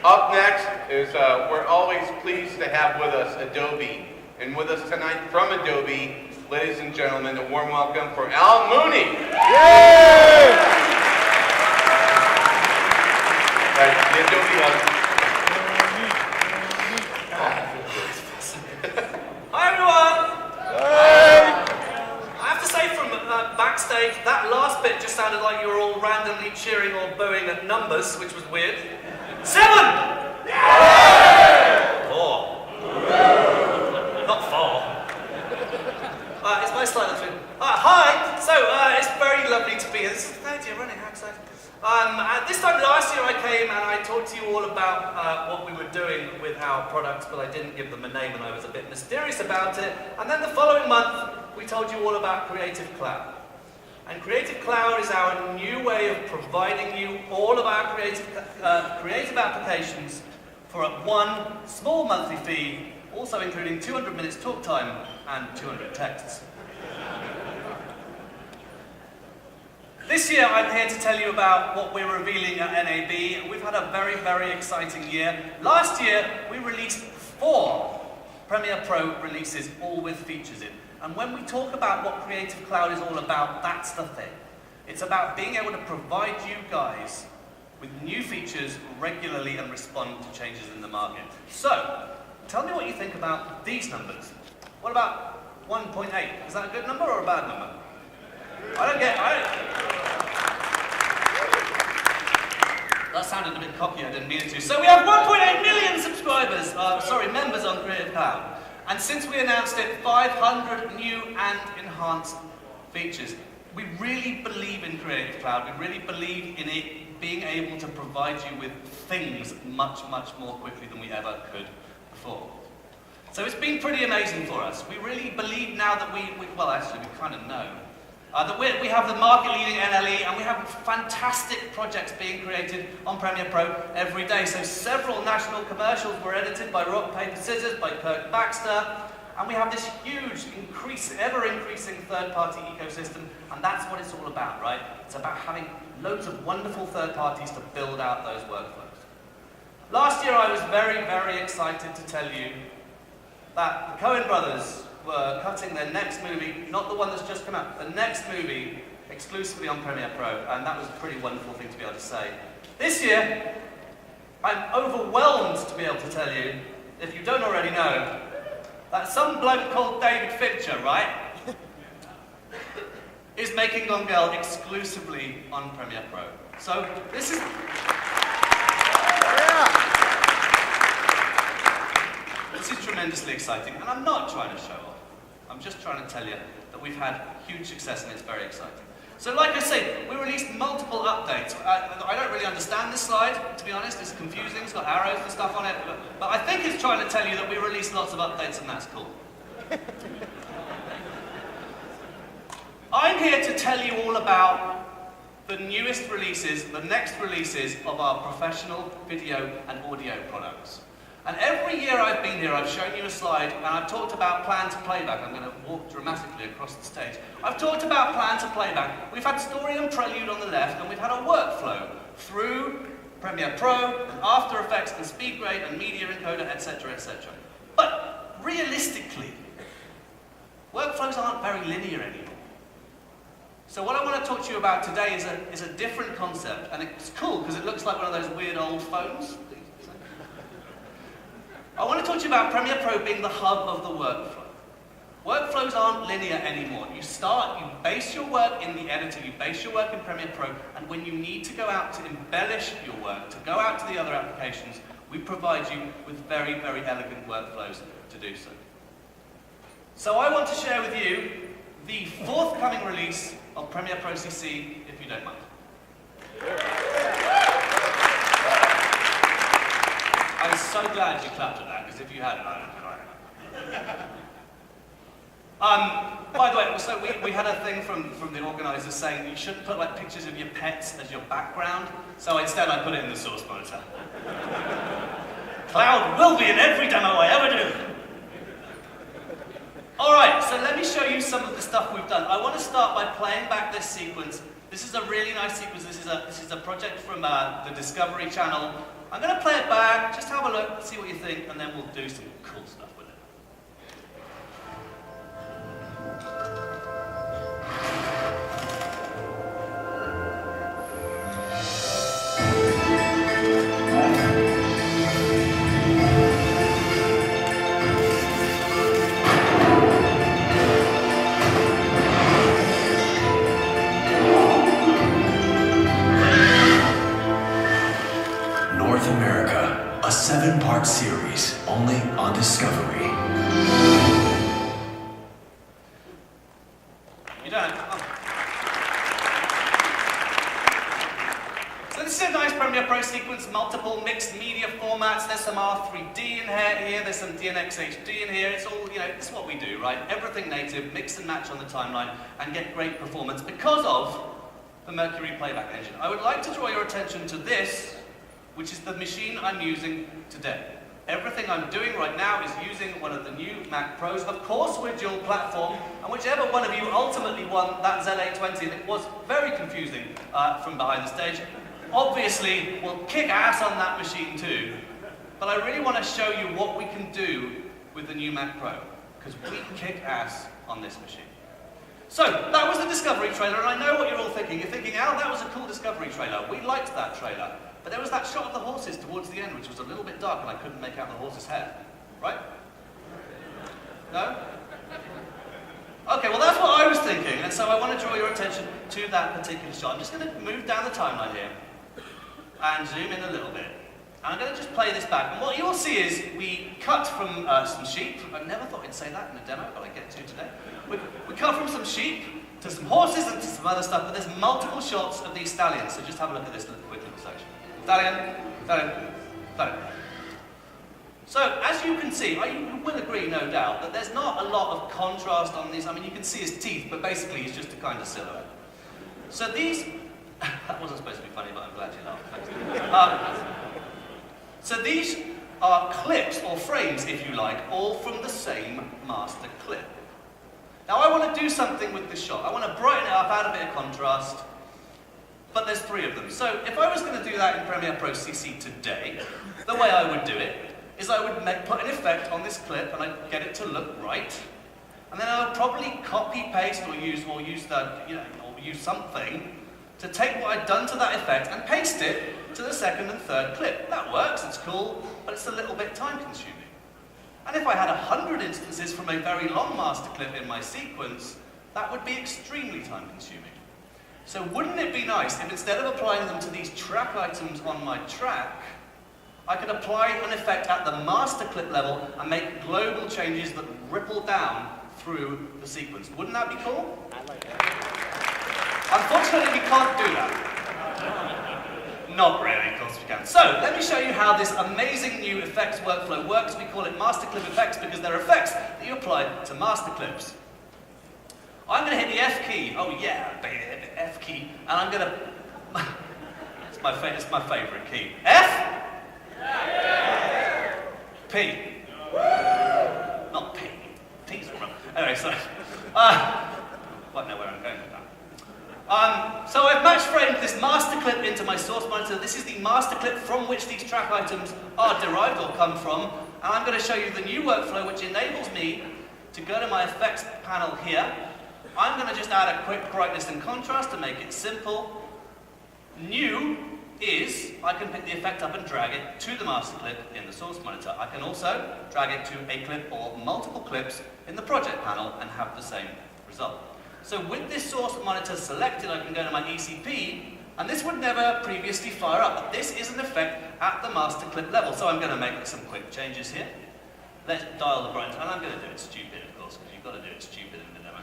Up next is, we're always pleased to have with us Adobe. And with us tonight from Adobe, ladies and gentlemen, a warm welcome for Mooney. Yay! Right, the Adobe Hi everyone! Hey! I have to say from backstage, that last bit just sounded like you were all randomly cheering or booing at numbers, which was weird. 7! Yeah! 4. Not 4. It's my slide that's hi! So, it's very lovely to be here. This is the third year running, how exciting. This time last year I came and I talked to you all about what we were doing with our products, but I didn't give them a name and I was a bit mysterious about it. And then the following month, we told you all about Creative Cloud. And Creative Cloud is our new way of providing you all of our creative applications for one small monthly fee, also including 200 minutes talk time and 200 texts. This year I'm here to tell you about what we're revealing at NAB. We've had a very, very exciting year. Last year we released 4 Premiere Pro releases, all with features in. And when we talk about what Creative Cloud is all about, that's the thing. It's about being able to provide you guys with new features regularly and respond to changes in the market. So, tell me what you think about these numbers. What about 1.8? Is that a good number or a bad number? That sounded a bit cocky, I didn't mean it to. So we have 1.8 million subscribers, members on Creative Cloud. And since we announced it, 500 new and enhanced features. We really believe in Creative Cloud. We really believe in it being able to provide you with things much, much more quickly than we ever could before. So it's been pretty amazing for us. We really believe now that we kind of know. That we have the market-leading NLE, and we have fantastic projects being created on Premiere Pro every day. So several national commercials were edited by Rock, Paper, Scissors, by Kirk Baxter, and we have this huge, ever-increasing third-party ecosystem, and that's what it's all about, right? It's about having loads of wonderful third parties to build out those workflows. Last year I was very, very excited to tell you that the Coen brothers were cutting their next movie, not the one that's just come out, the next movie exclusively on Premiere Pro, and that was a pretty wonderful thing to be able to say. This year, I'm overwhelmed to be able to tell you, if you don't already know, that some bloke called David Fincher, right, is making Gone Girl exclusively on Premiere Pro. So this is... This is tremendously exciting, and I'm not trying to show off. I'm just trying to tell you that we've had huge success and it's very exciting. So like I say, we released multiple updates. I don't really understand this slide, to be honest. It's confusing, it's got arrows and stuff on it, but I think it's trying to tell you that we released lots of updates and that's cool. I'm here to tell you all about the newest releases, the next releases of our professional video and audio products. And every year I've been here, I've shown you a slide, and I've talked about plan to playback. I'm going to walk dramatically across the stage. I've talked about plan to playback. We've had story and prelude on the left, and we've had a workflow through Premiere Pro, and After Effects, and SpeedGrade, and Media Encoder, etc., etc. But realistically, workflows aren't very linear anymore. So what I want to talk to you about today is a different concept, and it's cool because it looks like one of those weird old phones. I want to talk to you about Premiere Pro being the hub of the workflow. Workflows aren't linear anymore. You base your work in the editor, you base your work in Premiere Pro, and when you need to go out to embellish your work, to go out to the other applications, we provide you with very, very elegant workflows to do so. So I want to share with you the forthcoming release of Premiere Pro CC, if you don't mind. I'm so glad you clapped at that, because if you hadn't, I don't know. By the way, so we had a thing from the organisers saying you shouldn't put like pictures of your pets as your background, so instead I put it in the source monitor. Cloud will be in every demo I ever do. Alright, so let me show you some of the stuff we've done. I want to start by playing back this sequence. This is a really nice sequence. This is a project from the Discovery Channel. I'm going to play it back. back, just have a look, see what you think, and then we'll do some cool stuff with it. North America, a 7-part series only on Discovery. You don't. So this is a nice Premiere Pro sequence, multiple mixed media formats. There's some R3D in here, there's some DNX HD in here. It's all, it's what we do, right? Everything native, mix and match on the timeline, and get great performance because of the Mercury playback engine. I would like to draw your attention to this, which is the machine I'm using today. Everything I'm doing right now is using one of the new Mac Pros. Of course, we're dual platform, and whichever one of you ultimately won that Z820, and it was very confusing from behind the stage, obviously will kick ass on that machine too. But I really want to show you what we can do with the new Mac Pro, because we can kick ass on this machine. So, that was the Discovery trailer, and I know what you're all thinking. You're thinking, Al, that was a cool Discovery trailer. We liked that trailer. But there was that shot of the horses towards the end, which was a little bit dark, and I couldn't make out the horse's head. Right? No? Okay, well that's what I was thinking, and so I want to draw your attention to that particular shot. I'm just going to move down the timeline here, and zoom in a little bit. And I'm going to just play this back. And what you'll see is we cut from some sheep. I never thought I'd say that in a demo, but I get to today. We cut from some sheep to some horses and to some other stuff, but there's multiple shots of these stallions. So just have a look at this quick little section. Stallion, stallion, stallion. So as you can see, you will agree, no doubt, that there's not a lot of contrast on these. I mean, you can see his teeth, but basically he's just a kind of silhouette. So these, that wasn't supposed to be funny, but I'm glad you laughed. So these are clips, or frames, if you like, all from the same master clip. Now I want to do something with this shot. I want to brighten it up, add a bit of contrast, but there's 3 of them. So if I was going to do that in Premiere Pro CC today, the way I would do it is I would put an effect on this clip and I'd get it to look right, and then I would probably copy, paste, or use something to take what I'd done to that effect and paste it to the 2nd and 3rd clip. That works, it's cool, but it's a little bit time consuming. And if I had 100 instances from a very long master clip in my sequence, that would be extremely time consuming. So wouldn't it be nice if instead of applying them to these track items on my track, I could apply an effect at the master clip level and make global changes that ripple down through the sequence. Wouldn't that be cool? Unfortunately, we can't do that. Not really, of course we can. So, let me show you how this amazing new effects workflow works. We call it master clip effects because they're effects that you apply to master clips. I'm going to hit the F key. Oh yeah, baby, hit the F key. And I'm going to... it's my favorite key. F? P. Not P. P's wrong. Anyway, sorry. I know where I'm going with that. So I've match framed this master clip into my source monitor. This is the master clip from which these track items are derived or come from. And I'm going to show you the new workflow which enables me to go to my effects panel here. I'm going to just add a quick brightness and contrast to make it simple. New is, I can pick the effect up and drag it to the master clip in the source monitor. I can also drag it to a clip or multiple clips in the project panel and have the same result. So with this source monitor selected, I can go to my ECP, and this would never previously fire up, but this is an effect at the master clip level. So I'm going to make some quick changes here. Let's dial the brightness, and I'm going to do it stupid, of course, because you've got to do it stupid in the demo.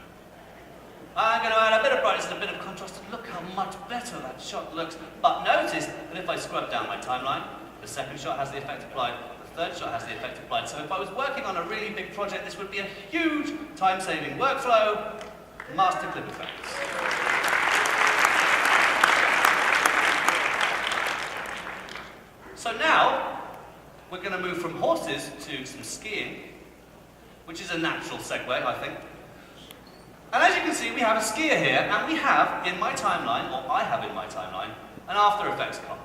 I'm going to add a bit of brightness and a bit of contrast, and look how much better that shot looks. But notice that if I scrub down my timeline, the 2nd shot has the effect applied, the 3rd shot has the effect applied. So if I was working on a really big project, this would be a huge time-saving workflow. Master clip effects. So now, we're going to move from horses to some skiing, which is a natural segue, I think. And as you can see, we have a skier here, and we have in my timeline, or I have in my timeline, an After Effects comp.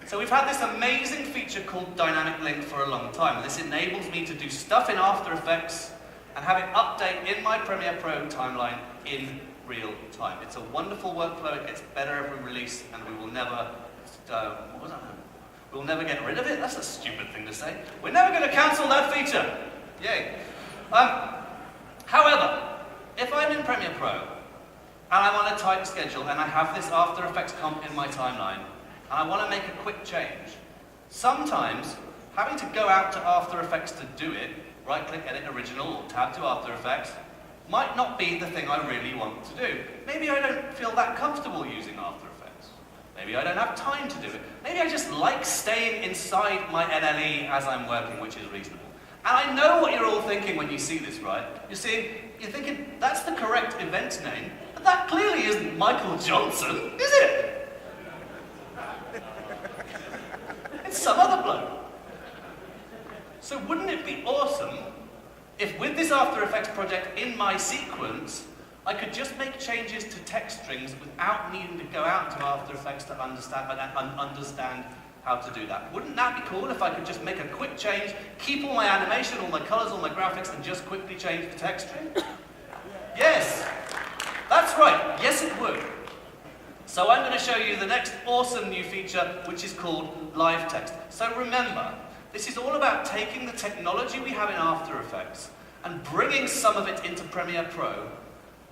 So we've had this amazing feature called Dynamic Link for a long time. This enables me to do stuff in After Effects and have it update in my Premiere Pro timeline in real time. It's a wonderful workflow, it gets better every release, and we will never, what was that? We'll never get rid of it? That's a stupid thing to say. We're never going to cancel that feature. Yay. However, if I'm in Premiere Pro, and I'm on a tight schedule, and I have this After Effects comp in my timeline, and I want to make a quick change, sometimes having to go out to After Effects to do it, right-click, edit original, or tab to After Effects, might not be the thing I really want to do. Maybe I don't feel that comfortable using After Effects. Maybe I don't have time to do it. Maybe I just like staying inside my NLE as I'm working, which is reasonable. And I know what you're all thinking when you see this, right? You're thinking, that's the correct event name, but that clearly isn't Michael Johnson, is it? It's some other bloke. So wouldn't it be awesome if with this After Effects project in my sequence, I could just make changes to text strings without needing to go out to After Effects to understand how to do that? Wouldn't that be cool if I could just make a quick change, keep all my animation, all my colors, all my graphics, and just quickly change the text string? Yes, that's right, yes it would. So I'm going to show you the next awesome new feature, which is called live text. So remember, this is all about taking the technology we have in After Effects and bringing some of it into Premiere Pro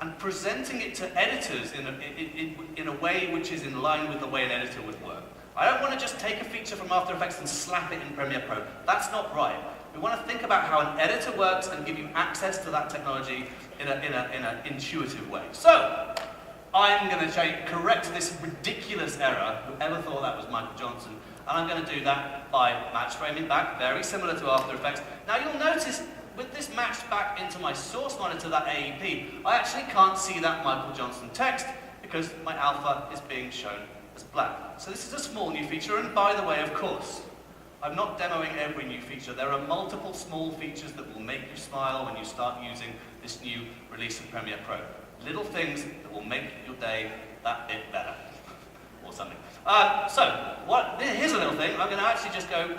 and presenting it to editors in a way which is in line with the way an editor would work. I don't want to just take a feature from After Effects and slap it in Premiere Pro. That's not right. We want to think about how an editor works and give you access to that technology in an intuitive way. So, I'm going to correct this ridiculous error. Whoever thought that was Michael Johnson? And I'm going to do that by match framing back, very similar to After Effects. Now you'll notice, with this matched back into my source monitor, that AEP, I actually can't see that Michael Johnson text because my alpha is being shown as black. So this is a small new feature, and by the way, of course, I'm not demoing every new feature. There are multiple small features that will make you smile when you start using this new release of Premiere Pro. Little things that will make your day that bit better, or something. Here's a little thing. I'm going to actually just go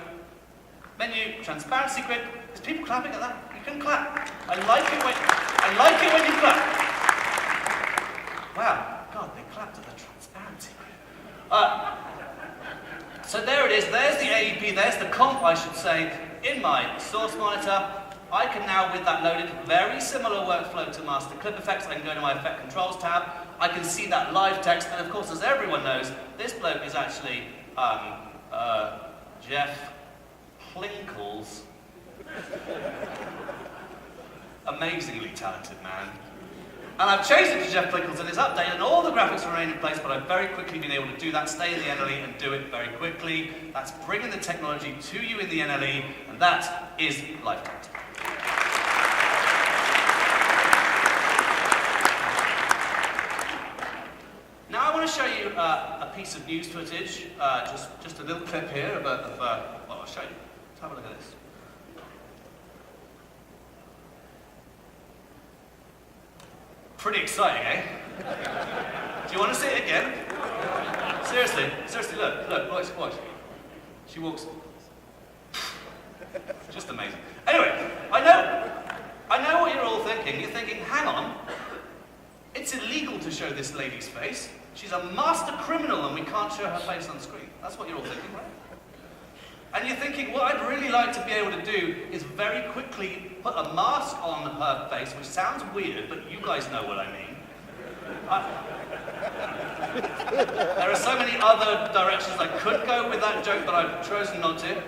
menu, transparency grid. There's people clapping at that. You can clap. I like it when you clap. Wow, God, they clapped at the transparency grid. So there it is. There's the AEP. There's the comp, I should say, in my source monitor. I can now, with that loaded, very similar workflow to Master Clip Effects. I can go to my Effect Controls tab. I can see that live text, and of course, as everyone knows, this bloke is actually Jeff Plinkles. Amazingly talented man. And I've changed it to Jeff Plinkles, and it's updated, and all the graphics remain in place, but I've very quickly been able to do that, stay in the NLE, and do it very quickly. That's bringing the technology to you in the NLE, and that is live text. Now I want to show you a piece of news footage, just a little clip here well, I'll show you. Let's have a look at this. Pretty exciting, eh? Do you want to see it again? Seriously, look, watch. She walks. Just amazing. Anyway, I know what you're all thinking. You're thinking, hang on, it's illegal to show this lady's face. She's a master criminal and we can't show her face on screen. That's what you're all thinking, right? And you're thinking, what I'd really like to be able to do is very quickly put a mask on her face, which sounds weird, but you guys know what I mean. There are so many other directions I could go with that joke, but I've chosen not to.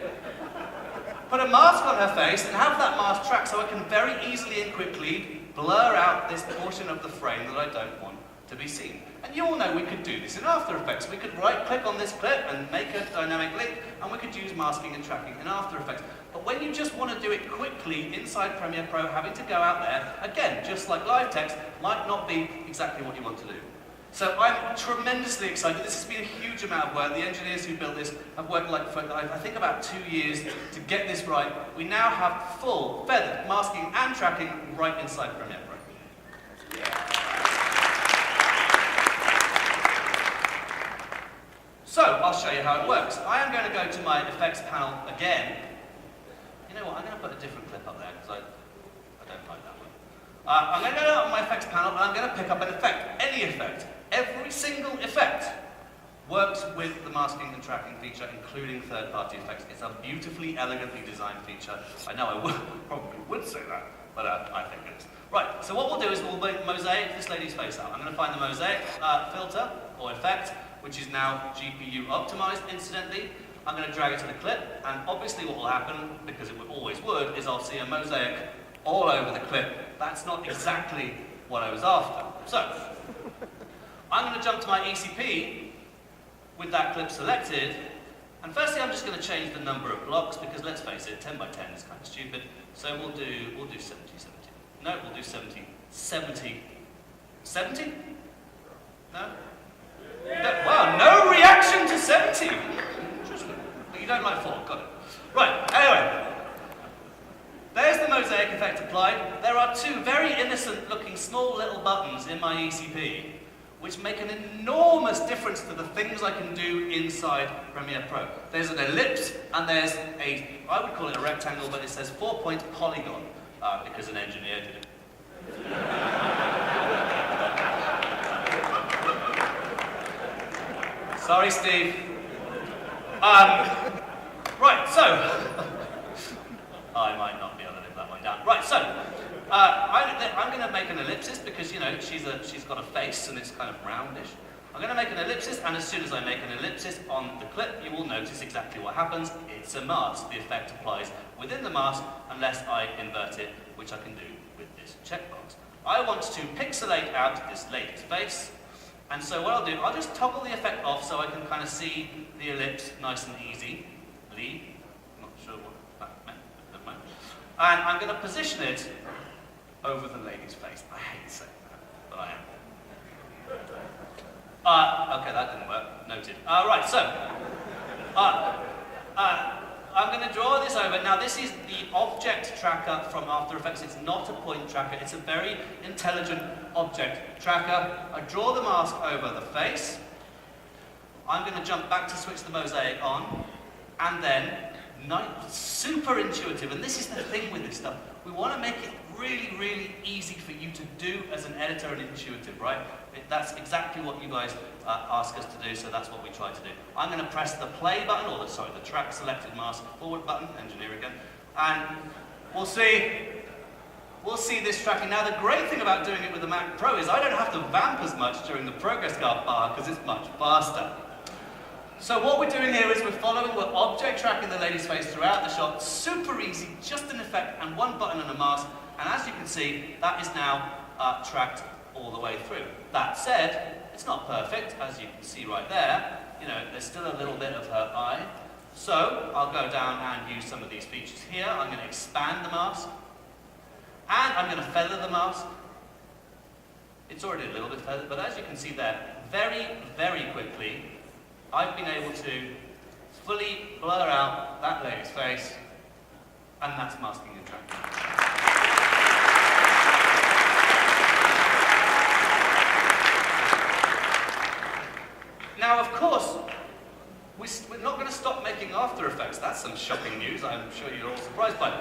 Put a mask on her face and have that mask track so I can very easily and quickly blur out this portion of the frame that I don't want to be seen. And you all know we could do this in After Effects. We could right-click on this clip and make a dynamic link, and we could use masking and tracking in After Effects. But when you just want to do it quickly inside Premiere Pro, having to go out there, again, just like live text, might not be exactly what you want to do. So I'm tremendously excited. This has been a huge amount of work. The engineers who built this have worked for I think about 2 years to get this right. We now have full feathered masking and tracking right inside Premiere Pro. So, I'll show you how it works. I am going to go to my effects panel again. You know what, I'm going to put a different clip up there because I don't like that one. I'm going to go on my effects panel and I'm going to pick up an effect, any effect. Every single effect works with the masking and tracking feature, including third-party effects. It's a beautifully, elegantly designed feature. I know I probably would say that, but I think it is. Right, so what we'll do is we'll mosaic this lady's face out. I'm going to find the mosaic filter or effect, which is now GPU optimized, incidentally. I'm going to drag it to the clip, and obviously what will happen, because it always would, is I'll see a mosaic all over the clip. That's not exactly what I was after. So, I'm going to jump to my ECP with that clip selected, and firstly I'm just going to change the number of blocks, because let's face it, 10 by 10 is kind of stupid. So we'll do 70, 70. No, we'll do 70, 70. 70? No? Wow, no reaction to 70! Interesting. But you don't like 4, got it. Right, anyway. There's the mosaic effect applied. There are 2 very innocent looking small little buttons in my ECP, which make an enormous difference to the things I can do inside Premiere Pro. There's an ellipse, and there's I would call it a rectangle, but it says 4-point polygon, because an engineer did it. Sorry, Steve. Right, so, I might not be able to live that one down. Right, so, I'm going to make an ellipsis because, you know, she's got a face and it's kind of roundish. I'm going to make an ellipsis, and as soon as I make an ellipsis on the clip, you will notice exactly what happens. It's a mask. The effect applies within the mask unless I invert it, which I can do with this checkbox. I want to pixelate out this lady's face, and so what I'll do, I'll just toggle the effect off so I can kind of see the ellipse nice and easy. I'm not sure what that meant, but never mind. And I'm going to position it over the lady's face. I hate saying that, but I am. Okay, that didn't work. Noted. Right, so I'm going to draw this over. Now, this is the object tracker from After Effects. It's not a point tracker. It's a very intelligent object tracker. I draw the mask over the face. I'm going to jump back to switch the mosaic on, and then super intuitive. And this is the thing with this stuff. We want to make it really, really easy for you to do as an editor and intuitive, right? That's exactly what you guys ask us to do, so that's what we try to do. I'm going to press the play button, or the track selected mask forward button, engineer again, and we'll see this tracking. Now, the great thing about doing it with the Mac Pro is I don't have to vamp as much during the progress bar because it's much faster. So what we're doing here is we're object tracking the lady's face throughout the shot, super easy, just an effect and one button and a mask, and as you can see, that is now tracked all the way through. That said, it's not perfect, as you can see right there. You know, there's still a little bit of her eye. So I'll go down and use some of these features here. I'm going to expand the mask, and I'm going to feather the mask. It's already a little bit feathered, but as you can see there, very, very quickly, I've been able to fully blur out that lady's face, and that's masking and tracking. Now, of course, we're not going to stop making After Effects. That's some shocking news. I'm sure you're all surprised by it.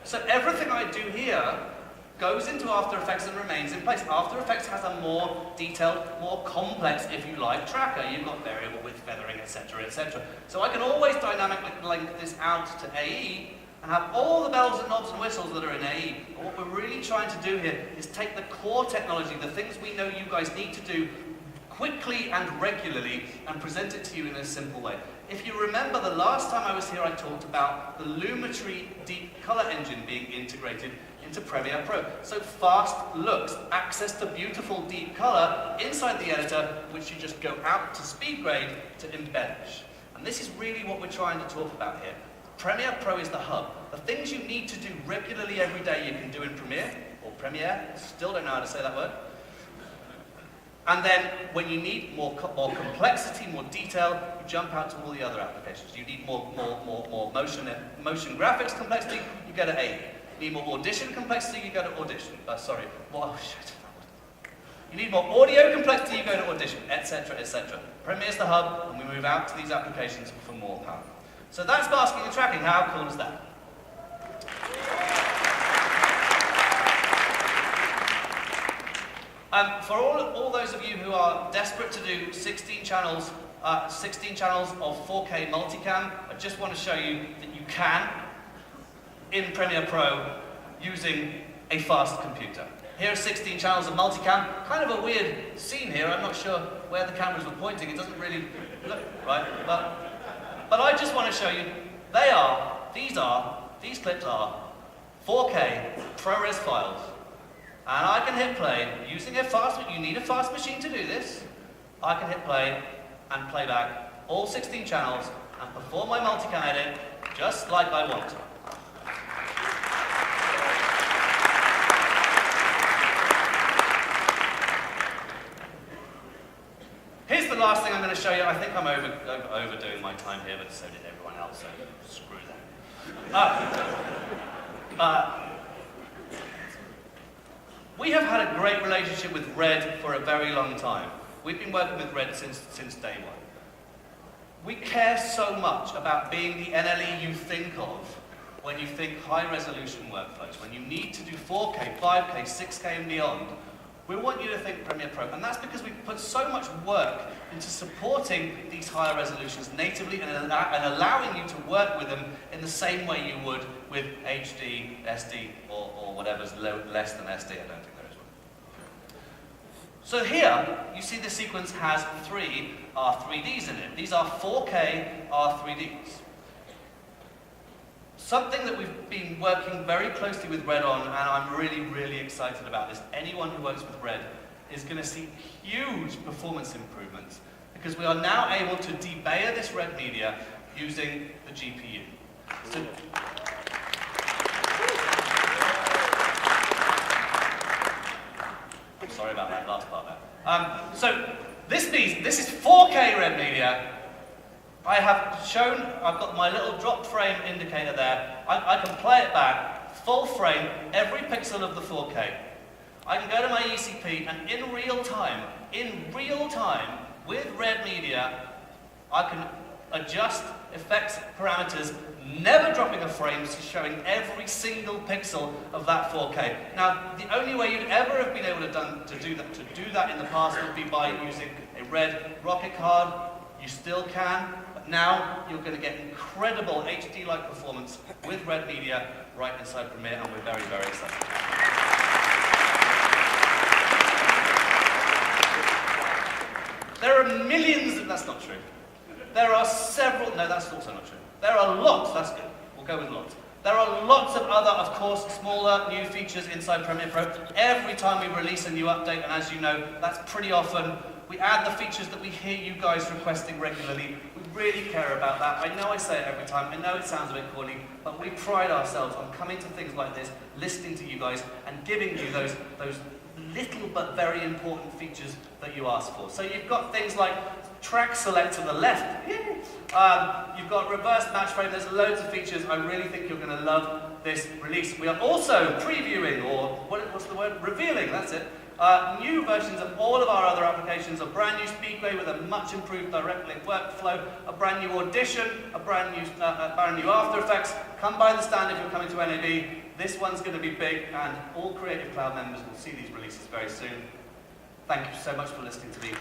So everything I do here goes into After Effects and remains in place. After Effects has a more detailed, more complex, if you like, tracker. You've got variable width feathering, etc., etc. So I can always dynamically link this out to AE and have all the bells and knobs and whistles that are in AE. But what we're really trying to do here is take the core technology, the things we know you guys need to do quickly and regularly, and present it to you in a simple way. If you remember, the last time I was here, I talked about the Lumetri deep color engine being integrated into Premiere Pro. So fast looks, access to beautiful deep color inside the editor, which you just go out to speed grade to embellish. And this is really what we're trying to talk about here. Premiere Pro is the hub. The things you need to do regularly every day you can do in Premiere, or Premiere, still don't know how to say that word. And then when you need more complexity, more detail, you jump out to all the other applications. You need more motion graphics complexity, you go to AE. You need more audition complexity, you go to Audition. Shit. You need more audio complexity, you go to Audition, etc., etc. Premiere's the hub, and we move out to these applications for more power. So that's masking and tracking. How cool is that? For all those of you who are desperate to do 16 channels of 4K multicam, I just want to show you that you can, in Premiere Pro, using a fast computer. Here are 16 channels of multicam. Kind of a weird scene here. I'm not sure where the cameras were pointing. It doesn't really look right. But I just want to show you, these clips are 4K ProRes files. And I can hit play using you need a fast machine to do this. I can hit play and play back all 16 channels and perform my multicam edit just like I want. Here's the last thing I'm going to show you. I think I'm overdoing my time here, but so did everyone else, so screw that. We have had a great relationship with Red for a very long time. We've been working with Red since day one. We care so much about being the NLE you think of when you think high-resolution workflows. When you need to do 4K, 5K, 6K and beyond, we want you to think Premiere Pro. And that's because we put so much work into supporting these higher resolutions natively and allowing you to work with them in the same way you would with HD, SD, or whatever's less than SD. I don't think there is one. So here, you see the sequence has 3 R3Ds in it. These are 4K R3Ds. Something that we've been working very closely with Red on, and I'm really, really excited about this. Anyone who works with Red is going to see huge performance improvements because we are now able to debayer this Red media using the GPU. So, sorry about that last part there. So this is 4K Red media. I've got my little drop frame indicator there. I can play it back, full frame, every pixel of the 4K. I can go to my ECP and in real time, with Red Media, I can adjust effects parameters, never dropping a frame, so showing every single pixel of that 4K. Now, the only way you'd ever have been able to do that in the past would be by using a Red Rocket card. You still can. Now you're going to get incredible HD-like performance with Red Media right inside Premiere, and we're very, very excited. There are millions, that's not true. There are several, no, that's also not true. There are lots, that's good, we'll go with lots. There are lots of other, of course, smaller new features inside Premiere Pro. Every time we release a new update, and as you know, that's pretty often, we add the features that we hear you guys requesting regularly. We really care about that. I know I say it every time, I know it sounds a bit corny, but we pride ourselves on coming to things like this, listening to you guys, and giving you those little but very important features that you ask for. So you've got things like track select to the left. You've got reverse match frame. There's loads of features. I really think you're going to love this release. We are also previewing, or what's the word? Revealing, that's it. New versions of all of our other applications, a brand new Speedway with a much improved direct link workflow, a brand new Audition, a brand new After Effects. Come by the stand if you're coming to NAB. This one's going to be big, and all Creative Cloud members will see these releases very soon. Thank you so much for listening to me.